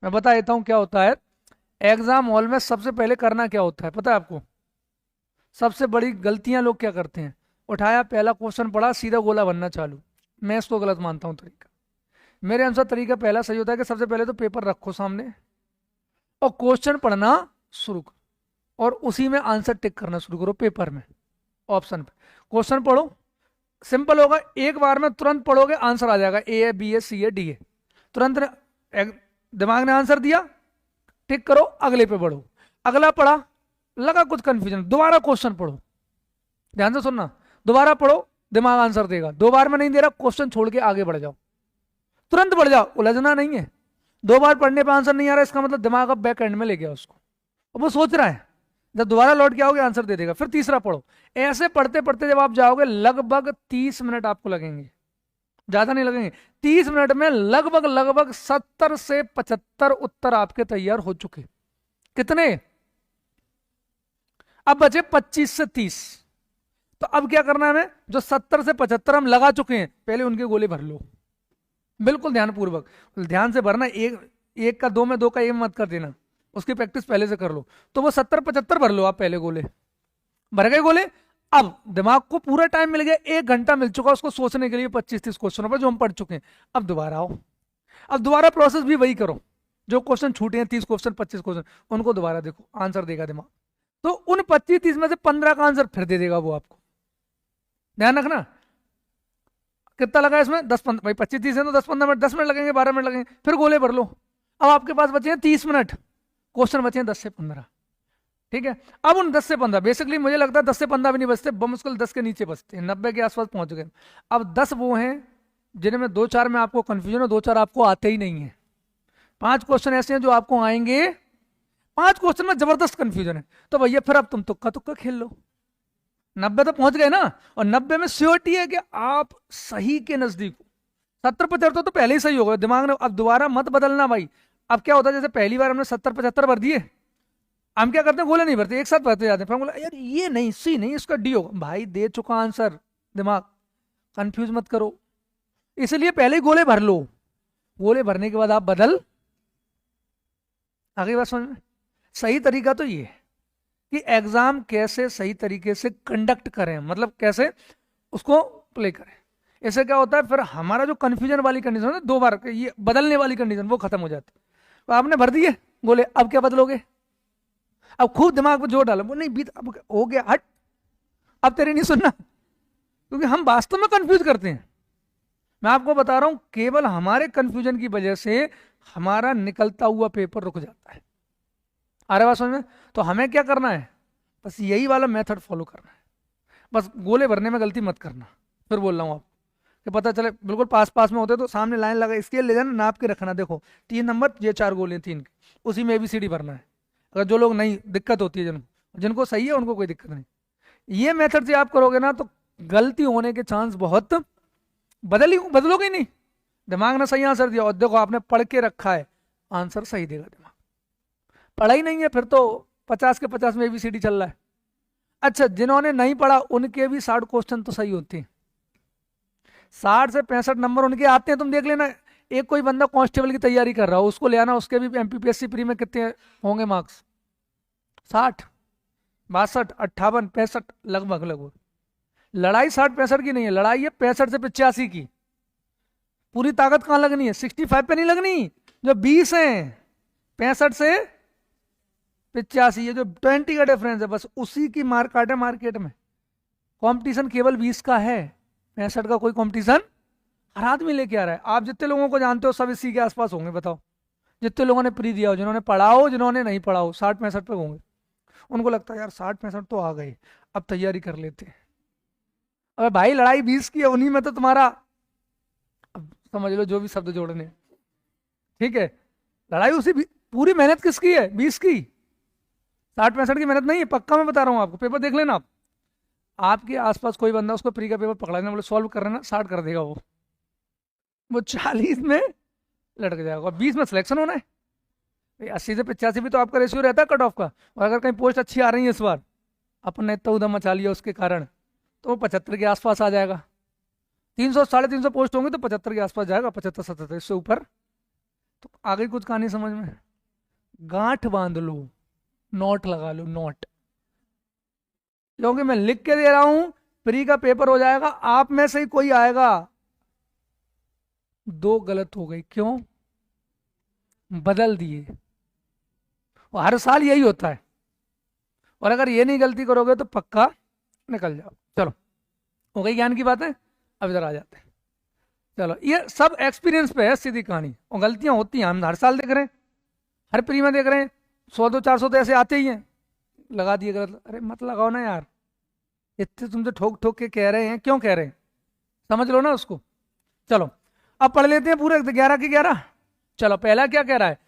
मैं बता देता हूँ क्या होता है। एग्जाम हॉल में सबसे पहले करना क्या होता है पता है आपको? सबसे बड़ी गलतियां लोग क्या करते हैं, उठाया पहला क्वेश्चन पढ़ा सीधा गोला बनना चालू। मैं इसको गलत मानता हूँ तरीका। मेरे अनुसार तरीका पहला सही होता है कि सबसे पहले तो पेपर रखो सामने और क्वेश्चन पढ़ना शुरू करो, और उसी में आंसर टिक करना शुरू करो पेपर में, ऑप्शन पे। क्वेश्चन पढ़ो, सिंपल होगा, एक बार में तुरंत पढ़ोगे आंसर आ जाएगा, ए है, बी है, सी है, डी है। तुरंत दिमाग ने आंसर दिया, टिक करो, अगले पे बढ़ो। अगला पढ़ा, लगा कुछ कंफ्यूजन, दोबारा क्वेश्चन पढ़ो, ध्यान से सुनना। दोबारा पढ़ो, दिमाग आंसर देगा। दो बार में नहीं दे रहा, क्वेश्चन छोड़ के आगे बढ़ जाओ, तुरंत बढ़ जाओ, उलझना नहीं है। दो बार पढ़ने पे आंसर नहीं आ रहा, इसका मतलब दिमाग अब बैक एंड में ले गया उसको, अब वो सोच रहा है। जब दोबारा लौट के आओगे आंसर दे देगा, फिर तीसरा पढ़ो। ऐसे पढ़ते पढ़ते जब आप जाओगे लगभग 30 मिनट आपको लगेंगे, ज्यादा नहीं लगेंगे। 30 मिनट में लगभग लगभग 70 से 75 उत्तर आपके तैयार हो चुके। कितने? अब बचे 25 से 30। तो अब क्या करना है हमें, जो 70 से 75 हम लगा चुके हैं पहले उनके गोले भर लो, बिल्कुल ध्यानपूर्वक। ध्यान से भरना, एक एक का दो में, दो का एक में मत कर देना, उसकी प्रैक्टिस पहले से कर लो। तो वो 70 75 भर लो आप पहले गोले, भर गए गोले। अब दिमाग को पूरा टाइम मिल गया, 1 घंटा मिल चुका उसको सोचने के लिए 25 30 क्वेश्चनों पर जो हम पढ़ चुके हैं। अब दोबारा आओ, अब दोबारा प्रोसेस भी वही करो, जो क्वेश्चन छूटे हैं 30 क्वेश्चन 25 क्वेश्चन उनको दोबारा देखो, आंसर देगा दिमाग। तो उन 25 30 में से 15 का आंसर फिर दे देगा वो आपको, ध्यान रखना। कितना लगा इसमें, 10 15, भाई 25 30 है तो 10 15 मिनट, 10 मिनट लगेंगे, 12 मिनट लगेंगे, फिर गोले भर लो। अब आपके पास बचे हैं 30 मिनट, क्वेश्चन बचे हैं 10 से 15। ठीक है, अब उन 10 से 15, बेसिकली मुझे लगता है 10 से 15 भी नहीं बचते, बमुश्किल 10 के नीचे बचते हैं, 90 के आसपास पहुंच गए। अब 10 वो हैं जिनमें दो चार में आपको कंफ्यूजन हो, दो चार आपको आते ही नहीं है। 5 क्वेश्चन ऐसे हैं जो आपको आएंगे, 5 क्वेश्चन में जबरदस्त कंफ्यूजन है, तो भैया फिर अब तुम तुक्का तुक्का खेल लो। 90 तो पहुंच गए ना, और 90 में श्योरिटी है कि आप सही के नजदीक हो। 70 75 तो पहले ही सही हो गए, दिमाग ने अब दोबारा मत बदलना भाई। अब क्या होता है, जैसे पहली बार हमने 70 75 भर दिए, हम क्या करते हैं, गोले नहीं भरते, एक साथ भरते जाते हैं, फिर हम बोला यार ये नहीं, सी नहीं, इसका डी होगा। भाई दे चुका आंसर, दिमाग कंफ्यूज मत करो, इसलिए पहले ही गोले भर लो। गोले भरने के बाद आप बदल, आगे बात समझ में। सही तरीका तो ये है कि एग्जाम कैसे सही तरीके से कंडक्ट करें, मतलब कैसे उसको प्ले करें। इससे क्या होता है, फिर हमारा जो कंफ्यूजन वाली कंडीशन है, दो बार ये बदलने वाली कंडीशन वो खत्म हो जाती है। तो आपने भर दिए गोले, अब क्या बदलोगे? अब खूब दिमाग पर जोर डालो, वो नहीं बीत, अब हो गया, हट, अब तेरे नहीं सुनना, क्योंकि हम वास्तव में कंफ्यूज करते हैं। मैं आपको बता रहा हूं, केवल हमारे कंफ्यूजन की वजह से हमारा निकलता हुआ पेपर रुक जाता है। आ रहा बात समझ में? तो हमें क्या करना है, बस यही वाला मेथड फॉलो करना है। बस गोले भरने में गलती मत करना। फिर बोल रहा हूँ आप, कि पता चले बिल्कुल पास पास में होते तो सामने लाइन लगा, स्केल ले जाना, नाप के रखना, देखो 3 नंबर, ये 4 गोले, 3 के, उसी में ABCD भरना है। अगर जो लोग नहीं, दिक्कत होती है जिनको, जिनको सही है उनको कोई दिक्कत नहीं। ये मेथड से आप करोगे ना तो गलती होने के चांस बहुत, बदलोगे ही नहीं। दिमाग ने सही आंसर दिया, और देखो आपने पढ़ के रखा है, आंसर सही देगा दिमाग। पढ़ा ही नहीं है फिर तो 50 के 50 में ABCD चल रहा है। अच्छा, जिन्होंने नहीं पढ़ा उनके भी 60 क्वेश्चन तो सही होते हैं, 60 से 65 नंबर उनके आते हैं, तुम देख लेना। एक कोई बंदा कांस्टेबल की तैयारी कर रहा हो, उसको ले आना, उसके भी MPPSC प्री में कितने होंगे मार्क्स, 60 62 58 65, लगभग लगभग। लड़ाई 60 65 की नहीं है, लड़ाई है 65 से 85 की। पूरी ताकत कहाँ लगनी है, 65 पे नहीं लगनी, जो 20 है, 65 से 85, ये जो 20 का डिफरेंस है, बस उसी की मार काटे मार्केट में। कंपटीशन केवल 20 का है, 65 का कोई कंपटीशन हर आदमी लेके आ रहा है। आप जितने लोगों को जानते हो सब इसी के आसपास होंगे, बताओ। जितने लोगों ने प्री दिया हो, जिन्होंने पढ़ा हो, जिन्होंने नहीं पढ़ा हो, 60 65 पे होंगे। उनको लगता है यार 60 65 तो आ गए, अब तैयारी कर लेते हैं। अबे भाई लड़ाई 20 की है, उन्हीं में तो तुम्हारा, अब समझ लो जो भी शब्द जोड़ने हैं, ठीक है। लड़ाई उसी पूरी मेहनत किसकी है, 20 की, 60 65 की मेहनत नहीं है, पक्का मैं बता रहा हूँ आपको, पेपर देख लेना आप। आपके आसपास कोई बंदा उसको प्री का पेपर पकड़ा लेना, बोले सॉल्व कर रहे ना, 60 कर देगा वो 40 में लटक जाएगा, 20 में सिलेक्शन होना है। भाई 80 से 85 भी तो आपका रेशियो रहता है कट ऑफ का, और अगर कहीं पोस्ट अच्छी आ रही है इस बार, अपन ने इतना उधम मचा लिया उसके कारण, तो वो 75 के आसपास आ जाएगा। 300 350 पोस्ट होंगे तो 75 के आसपास जाएगा, 75 77, इससे ऊपर तो आ गई कुछ कहानी समझ में? गांठ बांध लो, नोट लगा लो, नोट। क्योंकि मैं लिख के दे रहा हूं, प्री का पेपर हो जाएगा, आप में से ही कोई आएगा, दो गलत हो गई, क्यों? बदल दिए। और हर साल यही होता है, और अगर ये नहीं गलती करोगे तो पक्का निकल जाओ। चलो, हो गई ज्ञान की बातें। अब इधर आ जाते हैं। चलो, ये सब एक्सपीरियंस पे है सीधी कहानी, और गलतियां होती हैं, हम हर साल देख रहे हैं, हर प्री में देख रहे हैं, 100 2 400 तो ऐसे आते ही हैं। लगा दिए गलत, अरे मत लगाओ ना यार, इतने तुमसे ठोक ठोक के कह रहे हैं, क्यों कह रहे हैं? समझ लो ना उसको। चलो, अब पढ़ लेते हैं पूरे 11 के 11। चलो, पहला क्या कह रहा है?